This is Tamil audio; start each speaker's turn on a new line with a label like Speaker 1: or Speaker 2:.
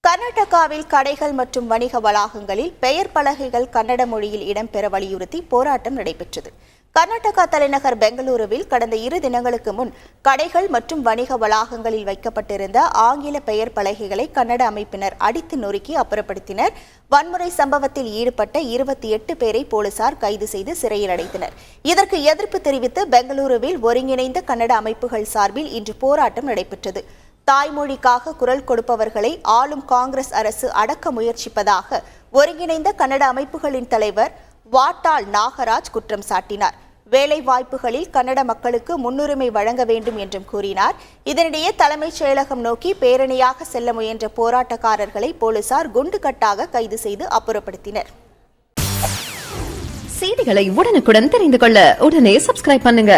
Speaker 1: கர்நாடகாவில் கடைகள் மற்றும் வணிக வளாகங்களில் பெயர் பலகைகள் கன்னட மொழியில் இடம்பெற வலியுறுத்தி போராட்டம் நடைபெற்றது. கர்நாடகா தலைநகர் பெங்களூருவில் கடந்த 2 தினங்களுக்கு முன் கடைகள் மற்றும் வணிக வளாகங்களில் வைக்கப்பட்டிருந்த ஆங்கில பெயர் பலகைகளை கன்னட அமைப்பினர் அடித்து நொறுக்கி அப்புறப்படுத்தினர். வன்முறை சம்பவத்தில் ஈடுபட்ட 28 பேரை போலீசார் கைது செய்து சிறையில் அடைத்தனர். இதற்கு எதிர்ப்பு தெரிவித்து பெங்களூருவில் ஒருங்கிணைந்த கன்னட அமைப்புகள் சார்பில் இன்று போராட்டம் நடைபெற்றது. தாய்மொழிக்காக குரல் கொடுப்பவர்களை ஆளும் காங்கிரஸ் அரசு அடக்க முயற்சிப்பதாக ஒருங்கிணைந்த கன்னட அமைப்புகளின் தலைவர் வாட்டாள் நாகராஜ் குற்றம் சாட்டினார். வேலை வாய்ப்புகளில் கன்னட மக்களுக்கு முன்னுரிமை வழங்க வேண்டும் என்றும் கூறினார். இதனிடையே தலைமைச் செயலகம் நோக்கி பேரணியாக செல்ல முயன்ற போராட்டக்காரர்களை போலீசார் குண்டுகட்டாக கைது செய்து அப்புறப்படுத்தினர்.
Speaker 2: செய்திகளை உடனுக்குடன் தெரிந்து கொள்ள உடனே சப்ஸ்கிரைப் பண்ணுங்க.